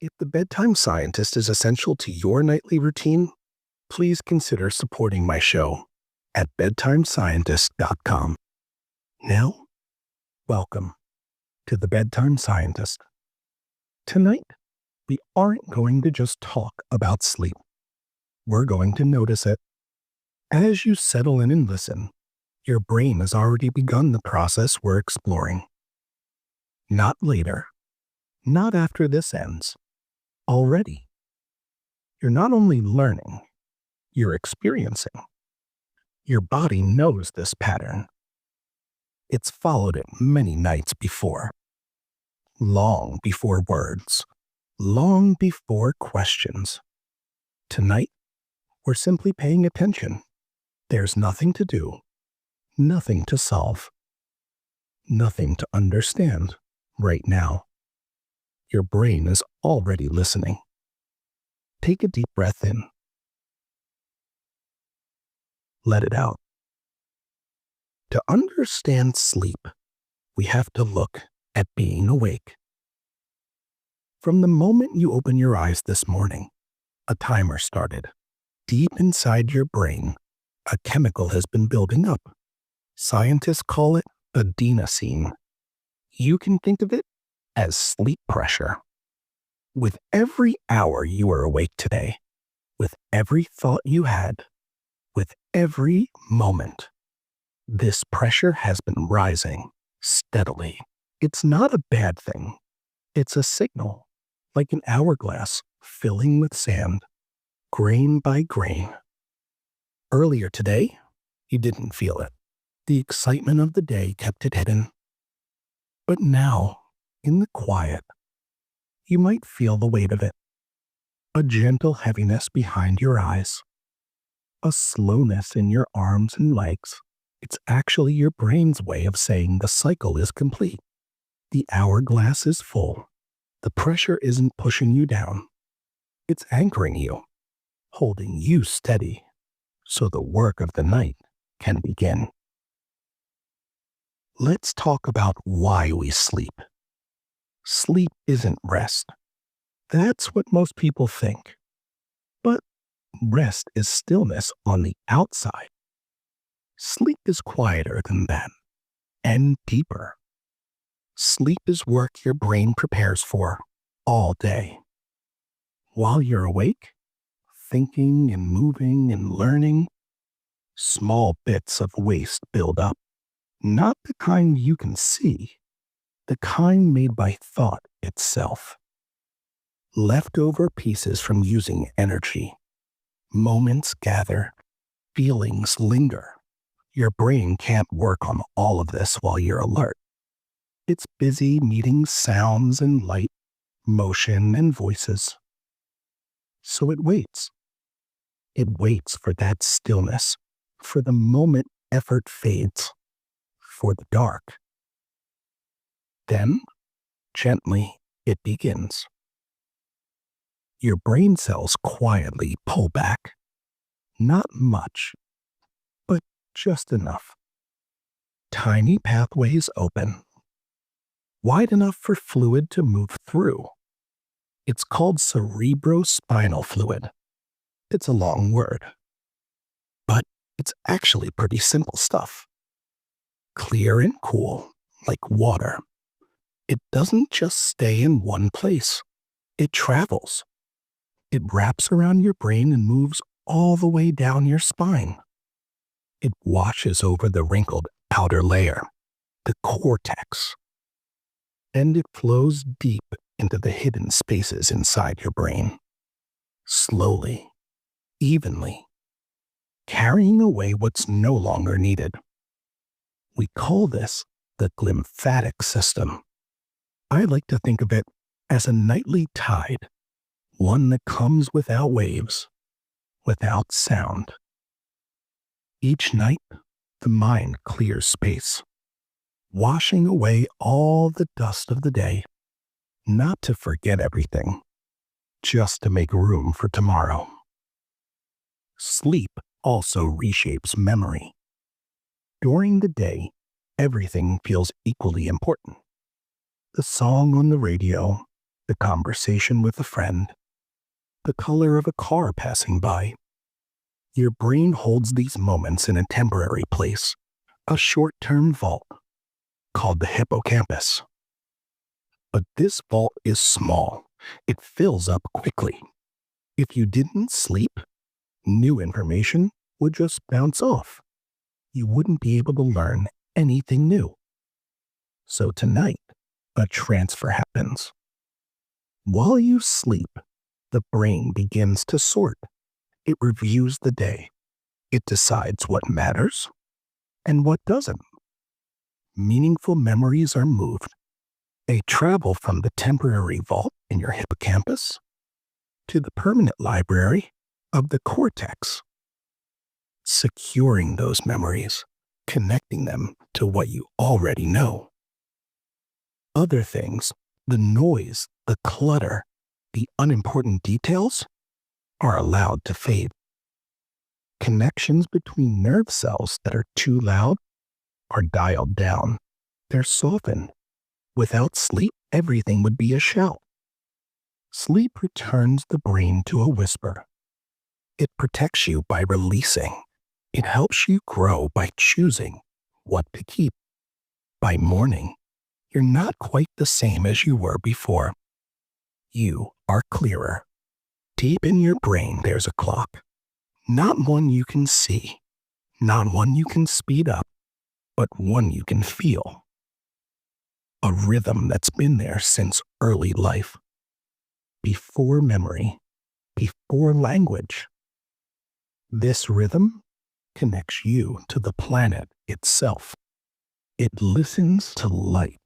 If the Bedtime Scientist is essential to your nightly routine, please consider supporting my show at bedtimescientist.com. Now, welcome to the Bedtime Scientist. Tonight, we aren't going to just talk about sleep. We're going to notice it. As you settle in and listen, your brain has already begun the process we're exploring. Not later, not after this ends. Already. You're not only learning, you're experiencing. Your body knows this pattern. It's followed it many nights before. Long before words. Long before questions. Tonight, we're simply paying attention. There's nothing to do. Nothing to solve. Nothing to understand right now. Your brain is already listening. Take a deep breath in. Let it out. To understand sleep, we have to look at being awake. From the moment you open your eyes this morning, a timer started. Deep inside your brain, a chemical has been building up. Scientists call it adenosine. You can think of it as sleep pressure. With every hour you were awake today, with every thought you had, with every moment, this pressure has been rising steadily. It's not a bad thing. It's a signal, like an hourglass filling with sand, grain by grain. Earlier today, you didn't feel it. The excitement of the day kept it hidden. But now, in the quiet, you might feel the weight of it. A gentle heaviness behind your eyes. A slowness in your arms and legs. It's actually your brain's way of saying the cycle is complete. The hourglass is full. The pressure isn't pushing you down. It's anchoring you, holding you steady, so the work of the night can begin. Let's talk about why we sleep. Sleep isn't rest. That's what most people think. But rest is stillness on the outside. Sleep is quieter than that, and deeper. Sleep is work your brain prepares for all day. While you're awake, thinking and moving and learning, small bits of waste build up. Not the kind you can see, the kind made by thought itself. Leftover pieces from using energy. Moments gather, feelings linger. Your brain can't work on all of this while you're alert. It's busy meeting sounds and light, motion and voices. So it waits. It waits for that stillness, for the moment effort fades, for the dark. Then, gently, it begins. Your brain cells quietly pull back. Not much, but just enough. Tiny pathways open, wide enough for fluid to move through. It's called cerebrospinal fluid. It's a long word, but it's actually pretty simple stuff. Clear and cool, like water. It doesn't just stay in one place. It travels. It wraps around your brain and moves all the way down your spine. It washes over the wrinkled outer layer, the cortex. And it flows deep into the hidden spaces inside your brain. Slowly, evenly, carrying away what's no longer needed. We call this the glymphatic system. I like to think of it as a nightly tide, one that comes without waves, without sound. Each night, the mind clears space, washing away all the dust of the day, not to forget everything, just to make room for tomorrow. Sleep also reshapes memory. During the day, everything feels equally important. The song on the radio, the conversation with a friend, the color of a car passing by. Your brain holds these moments in a temporary place, a short-term vault called the hippocampus. But this vault is small. It fills up quickly. If you didn't sleep, new information would just bounce off. You wouldn't be able to learn anything new. So tonight, a transfer happens. While you sleep, the brain begins to sort. It reviews the day. It decides what matters and what doesn't. Meaningful memories are moved. They travel from the temporary vault in your hippocampus to the permanent library of the cortex, securing those memories, connecting them to what you already know. Other things, the noise, the clutter, the unimportant details, are allowed to fade. Connections between nerve cells that are too loud are dialed down. They're softened. Without sleep, everything would be a shout. Sleep returns the brain to a whisper. It protects you by releasing. It helps you grow by choosing what to keep. By morning, you're not quite the same as you were before. You are clearer. Deep in your brain, there's a clock. Not one you can see, not one you can speed up, but one you can feel. A rhythm that's been there since early life. Before memory, before language. This rhythm connects you to the planet itself. It listens to light.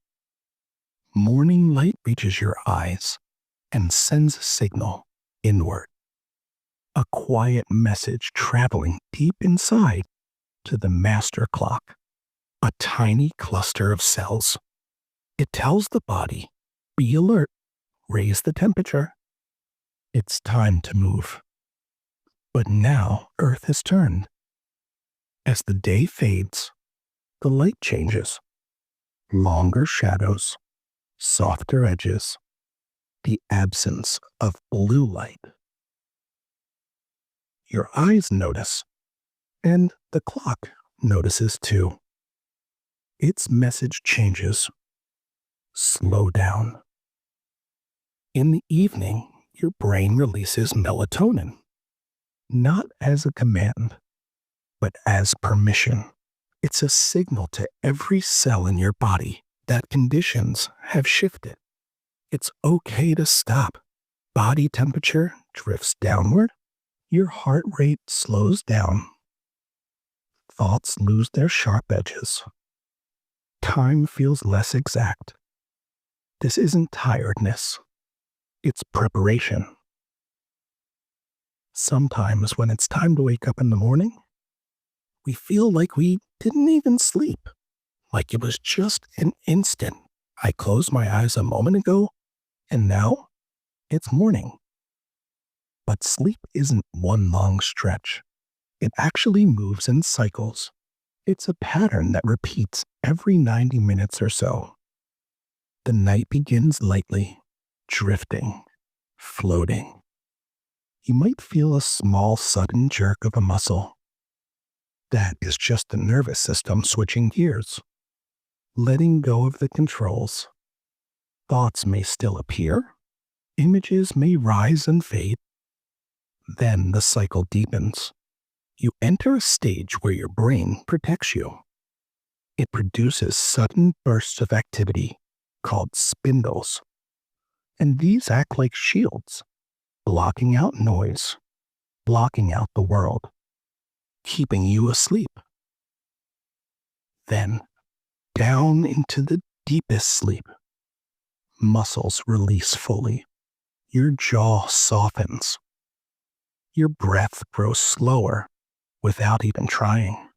Morning light reaches your eyes and sends a signal inward. A quiet message traveling deep inside to the master clock, a tiny cluster of cells. It tells the body, be alert, raise the temperature. It's time to move. But now Earth has turned. As the day fades, the light changes. Longer shadows, softer edges, the absence of blue light. Your eyes notice, and the clock notices too. Its message changes. Slow down. In the evening, your brain releases melatonin, not as a command, but as permission. It's a signal to every cell in your body that conditions have shifted. It's okay to stop. Body temperature drifts downward. Your heart rate slows down. Thoughts lose their sharp edges. Time feels less exact. This isn't tiredness. It's preparation. Sometimes when it's time to wake up in the morning, we feel like we didn't even sleep, like it was just an instant. I closed my eyes a moment ago, and now it's morning. But sleep isn't one long stretch. It actually moves in cycles. It's a pattern that repeats every 90 minutes or so. The night begins lightly, drifting, floating. You might feel a small sudden jerk of a muscle. That is just the nervous system switching gears, letting go of the controls. Thoughts may still appear. Images may rise and fade. Then the cycle deepens. You enter a stage where your brain protects you. It produces sudden bursts of activity called spindles. And these act like shields, blocking out noise, blocking out the world, keeping you asleep. Then, down into the deepest sleep, muscles release fully. Your jaw softens. Your breath grows slower without even trying.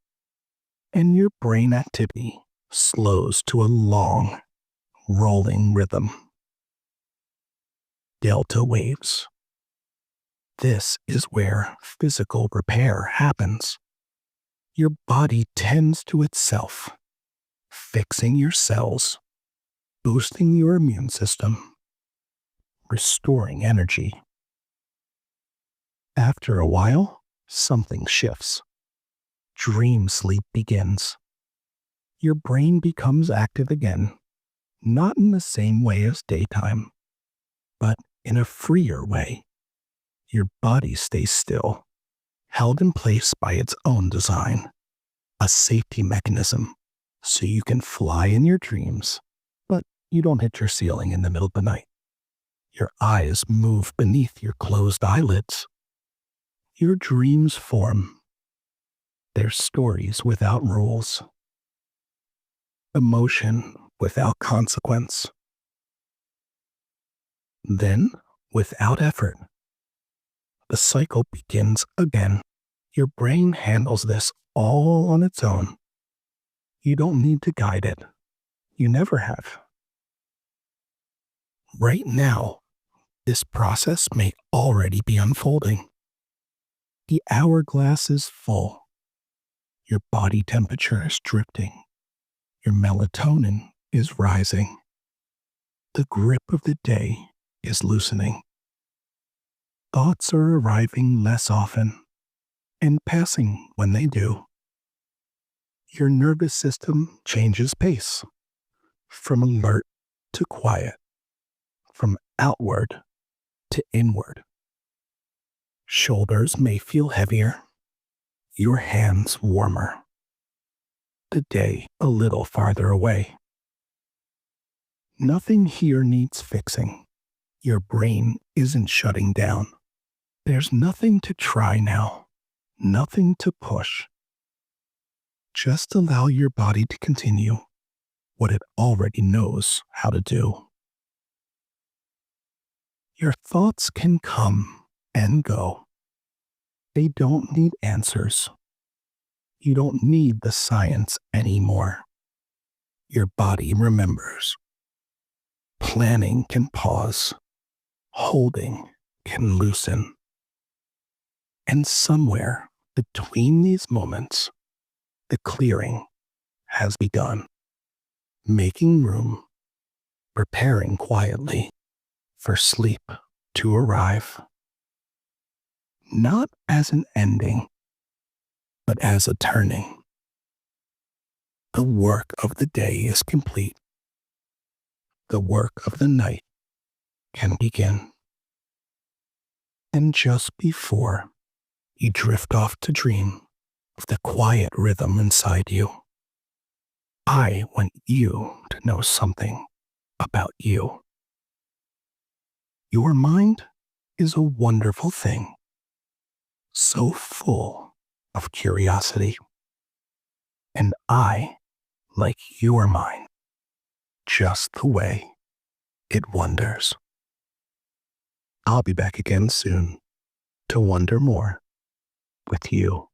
And your brain activity slows to a long, rolling rhythm. Delta waves. This is where physical repair happens. Your body tends to itself, fixing your cells, boosting your immune system, restoring energy. After a while, something shifts. Dream sleep begins. Your brain becomes active again, not in the same way as daytime, but in a freer way. Your body stays still, held in place by its own design, a safety mechanism, so you can fly in your dreams, but you don't hit your ceiling in the middle of the night. Your eyes move beneath your closed eyelids. Your dreams form. They're stories without rules, emotion without consequence. Then, without effort, the cycle begins again. Your brain handles this all on its own. You don't need to guide it. You never have. Right now, this process may already be unfolding. The hourglass is full. Your body temperature is drifting. Your melatonin is rising. The grip of the day is loosening. Thoughts are arriving less often and passing when they do. Your nervous system changes pace, from alert to quiet, from outward to inward. Shoulders may feel heavier, your hands warmer, the day a little farther away. Nothing here needs fixing. Your brain isn't shutting down. There's nothing to try now, nothing to push. Just allow your body to continue what it already knows how to do. Your thoughts can come and go. They don't need answers. You don't need the science anymore. Your body remembers. Planning can pause. Holding can loosen. And somewhere between these moments, the clearing has begun. Making room, preparing quietly for sleep to arrive. Not as an ending, but as a turning. The work of the day is complete. The work of the night can begin. And just before you drift off to dream of the quiet rhythm inside you, I want you to know something about you. Your mind is a wonderful thing, so full of curiosity. And I like your mind, just the way it wonders. I'll be back again soon to wonder more with you.